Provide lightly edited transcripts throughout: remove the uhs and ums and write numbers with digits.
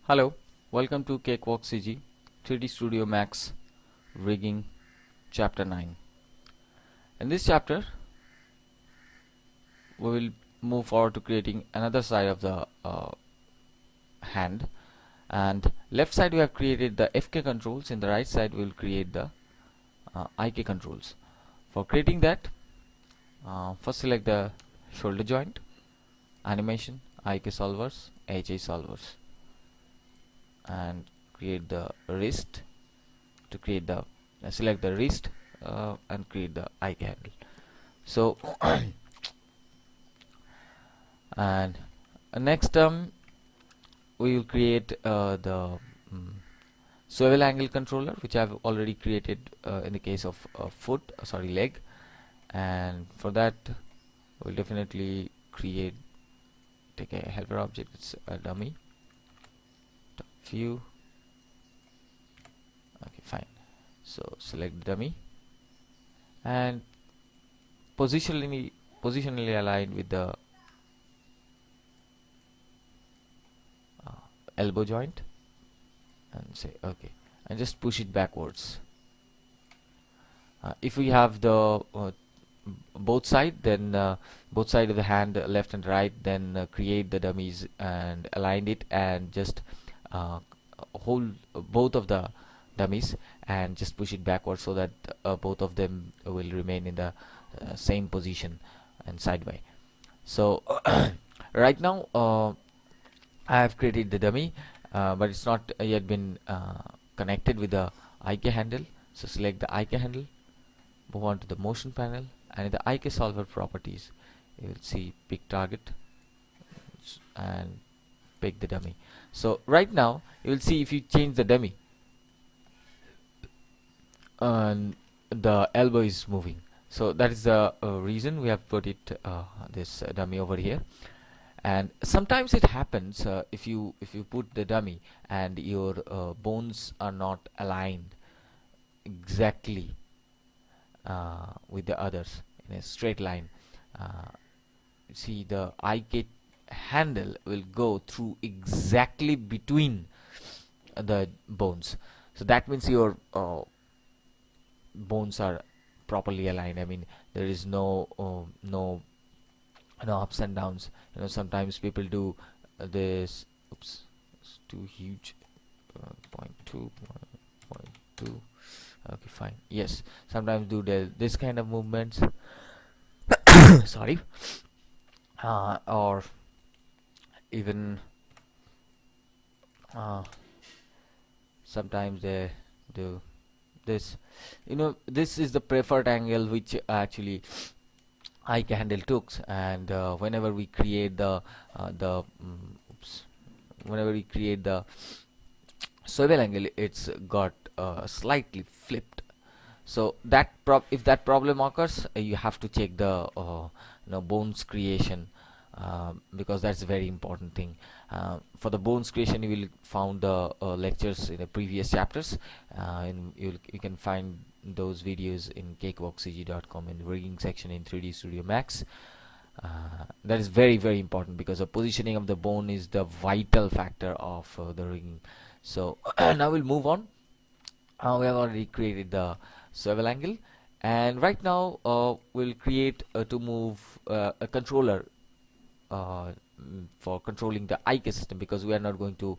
Hello, welcome to Cakewalk CG 3D Studio Max Rigging Chapter 9. In this chapter, we will move forward to creating another side of the hand. And left side we have created the FK controls, in the right side we will create the IK controls. For creating that, first select the shoulder joint, animation, IK solvers, HA solvers, and create the wrist. To create the select the wrist and create the IK handle. So and next we will create the swivel angle controller, which I've already created in the case of leg. And for that we'll definitely take a helper object. It's a dummy view. Okay, fine. So select the dummy and positionally aligned with the elbow joint, and say okay, and just push it backwards. If we have the both side, then both side of the hand, left and right, then create the dummies and align it, and just hold both of the dummies and just push it backwards, so that both of them will remain in the same position and sideway. So right now I have created the dummy, but it's not yet been connected with the IK handle. So select the IK handle, move on to the motion panel, and in the IK solver properties you will see pick target and pick the dummy. So right now you will see, if you change the dummy, and the elbow is moving. So that is the reason we have put it this dummy over here. And sometimes it happens if you put the dummy and your bones are not aligned exactly with the others in a straight line. See, the IK handle will go through exactly between the bones. So that means your bones are properly aligned. I mean, there is no ups and downs. Sometimes people do this. Oops, it's too huge. 0.2, 0.2. Okay, fine. Yes, sometimes do this kind of movements. Sorry. Or even sometimes they do this. This is the preferred angle which actually IK handle took, and whenever we create the swivel angle, it's got slightly flipped. So that if that problem occurs, you have to check the bones creation, because that's a very important thing. For the bones creation, you will found the lectures in the previous chapters, and you can find those videos in cakewalkcg.com in the rigging section in 3D Studio Max. That is very, very important, because the positioning of the bone is the vital factor of the rigging. So now we'll move on. We have already created the swivel angle, and right now we'll create to move a controller for controlling the IK system, because we are not going to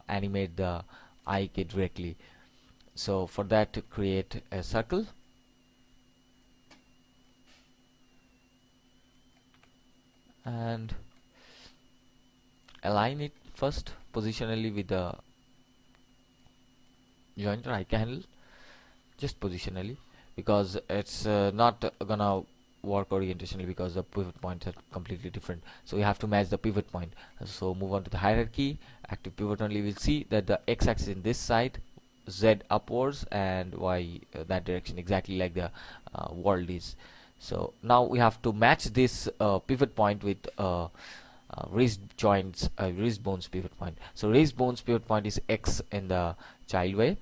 animate the IK directly. So for that, to create a circle, and align it first positionally with the joint or IK handle, just positionally, because it's not gonna work orientationally, because the pivot points are completely different. So we have to match the pivot point. So move on to the hierarchy, active pivot only. We'll see that the x-axis in this side, z upwards, and y that direction, exactly like the world is. So now we have to match this pivot point with wrist bones pivot point. So wrist bones pivot point is x in the child way,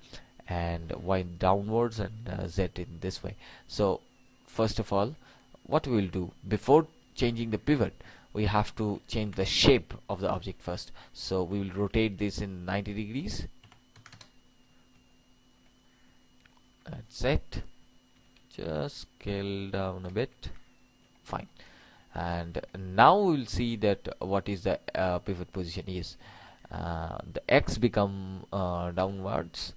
and y downwards, and z in this way. So first of all, what we will do, before changing the pivot, we have to change the shape of the object first. So we will rotate this in 90 degrees. That's it. Just scale down a bit. Fine. And now we will see that what is the pivot position is. The X become downwards,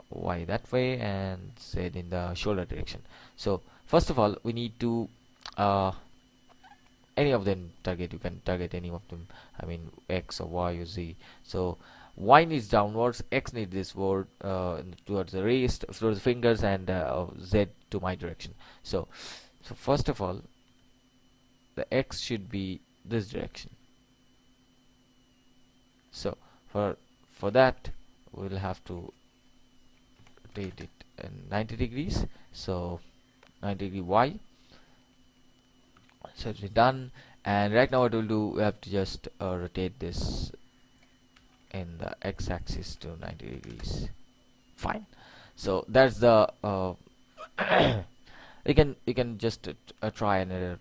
Y that way, and Z in the shoulder direction. So first of all, we need to any of them target. You can target any of them, I mean X or Y or Z. So Y needs downwards, X needs this word towards the wrist, towards the fingers, and Z to my direction. So first of all, the X should be this direction. So for that, we'll have to rotate it in 90 degrees. So 90 degree Y. So it's done. And right now what we'll do, we have to just rotate this in the x-axis to 90 degrees. Fine. So that's the you can just try and error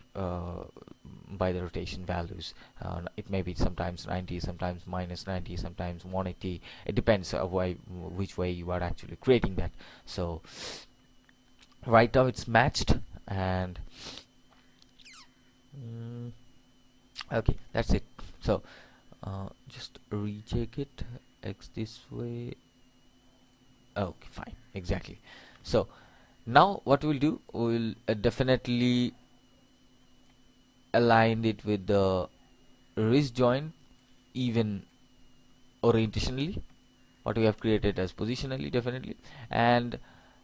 by the rotation values. It may be sometimes 90, sometimes minus 90, sometimes 180. It depends which way you are actually creating that. So right now it's matched, and okay, that's it. So just recheck it. X this way. Okay, fine, exactly. So now what we'll do, we'll definitely align it with the wrist joint, even orientationally, what we have created as positionally, definitely. And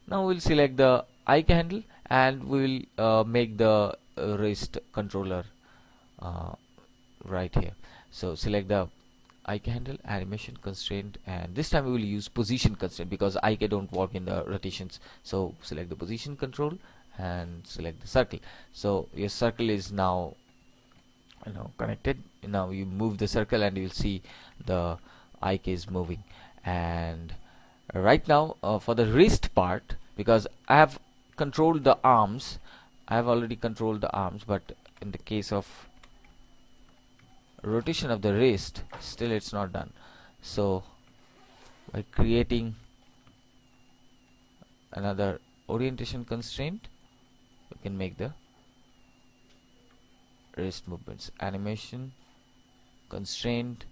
now we'll select the IK handle, and we'll make the wrist controller right here. So select the IK handle, animation constraint, and this time we will use position constraint because IK don't work in the rotations. So select the position control and select the circle. So your circle is now connected. Now you move the circle and you'll see the IK is moving. And right now for the wrist part, because I have controlled the arms, I have already controlled the arms, but in the case of rotation of the wrist, still it's not done. So by creating another orientation constraint, we can make the wrist movements, animation constraint,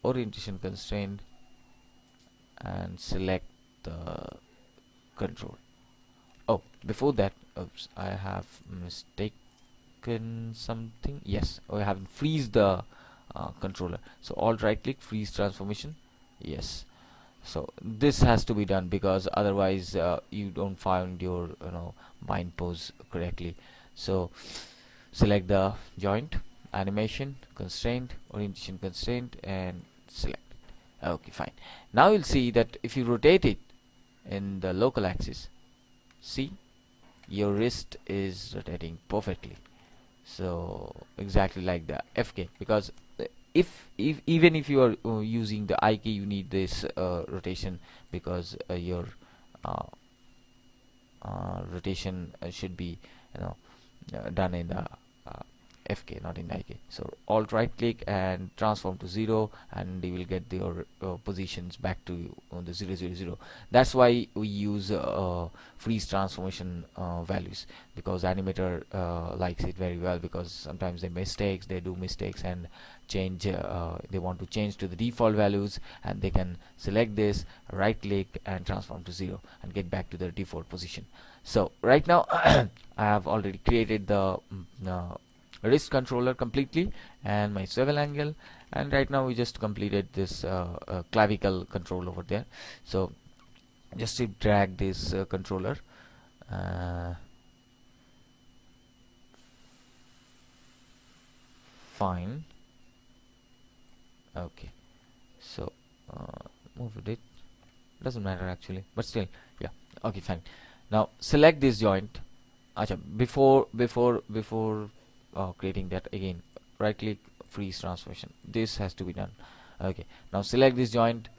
orientation constraint, and select the control. Oh, before that, oops, I have mistaken something. Yes, I have freeze the controller. So alt right click, freeze transformation. Yes. So this has to be done because otherwise you don't find your bind pose correctly. So select the joint, animation constraint, orientation constraint, and select it. Okay, fine. Now you'll see that if you rotate it in the local axis, see, your wrist is rotating perfectly. So exactly like the FK, because if even if you are using the IK, you need this rotation, because your rotation should be done in the FK, not in IK. So alt right click and transform to 0, and you will get your positions back to the 0 0 0. That's why we use freeze transformation values, because animator likes it very well, because sometimes they do mistakes and change, they want to change to the default values, and they can select this, right click and transform to 0 and get back to their default position. So right now I have already created the wrist controller completely and my swivel angle, and right now we just completed this clavicle control over there. So just to drag this controller fine. Okay, so moved it, doesn't matter actually, but still, yeah, okay, fine. Now select this joint. Acha, before creating that, again right click, freeze transformation, this has to be done. Okay, now select this joint,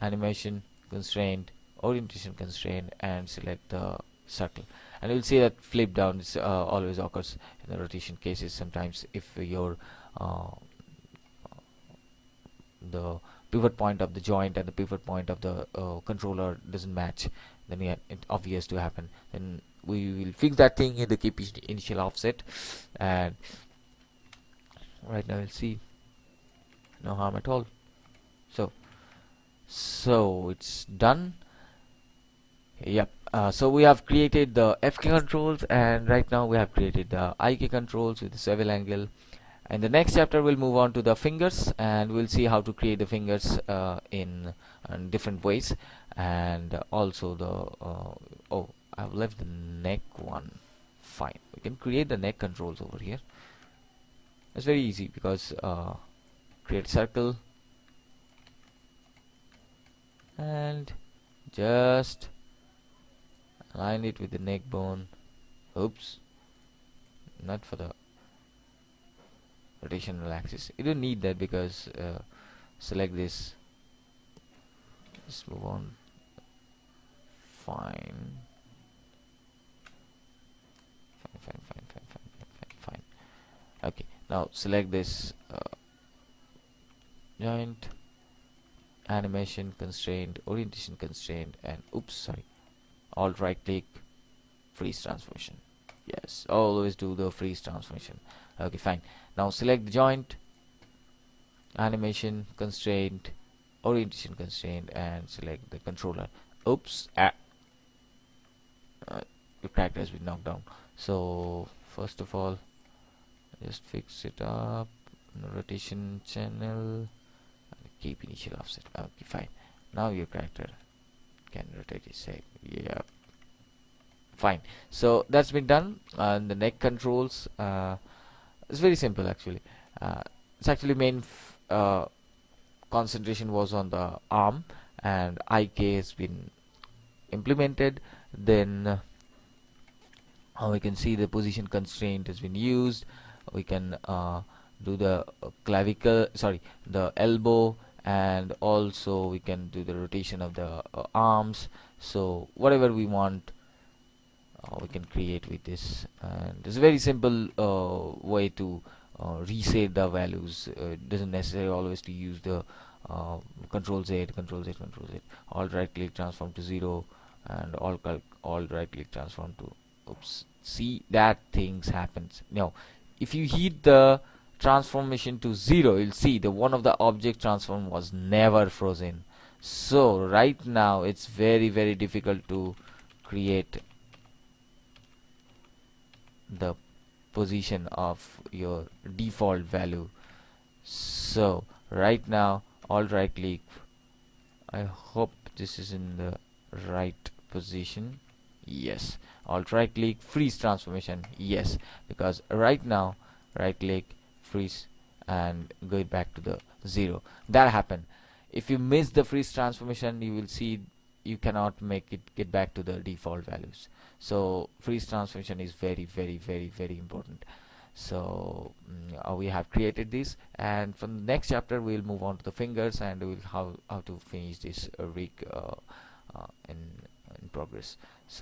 animation constraint, orientation constraint, and select the circle, and you'll see that flip down is always occurs in the rotation cases. Sometimes if your uh, the pivot point of the joint and the pivot point of the controller doesn't match, then yeah, it obvious to happen. Then we will fix that thing in the keep initial offset, and right now you'll see no harm at all. So it's done. Yep. So we have created the FK controls, and right now we have created the IK controls with the swivel angle. And the next chapter we'll move on to the fingers, and we'll see how to create the fingers in different ways, and also the oh, I've left the neck one. Fine, we can create the neck controls over here. It's very easy because create circle and just align it with the neck bone. Oops, not for the rotational axis. You don't need that because select this. Just move on. Fine. Fine. Okay. Now select this joint, animation constraint, orientation constraint, and oops, sorry. Alt right click, freeze transformation. Yes, always do the freeze transformation. Okay, fine. Now select the joint, animation constraint, orientation constraint, and select the controller. Oops, the character has been knocked down. So first of all, just fix it up. Rotation channel, keep initial offset. Okay, fine. Now your character can rotate his head. Yeah, fine. So that's been done. And the neck controls, it's very simple actually. It's actually main concentration was on the arm, and IK has been implemented. Then we can see the position constraint has been used. We can do the clavicle, sorry, the elbow, and also we can do the rotation of the arms. So whatever we want, we can create with this, and it's a very simple way to reset the values. It doesn't necessarily always to use the control Z, control Z, control Z. Alt right click transform to 0, and alt right click transform to, oops, see that things happens. Now if you heat the transformation to 0, you'll see the one of the object transform was never frozen. So right now it's very difficult to create the position of your default value. So right now alt right click, I hope this is in the right position. Yes, alt right click, freeze transformation. Yes, because right now right click, freeze, and go it back to the 0. That happened. If you miss the freeze transformation, you will see you cannot make it get back to the default values. So freeze transformation is very important. So we have created this, and from the next chapter we'll move on to the fingers, and we'll how to finish this rig in progress. So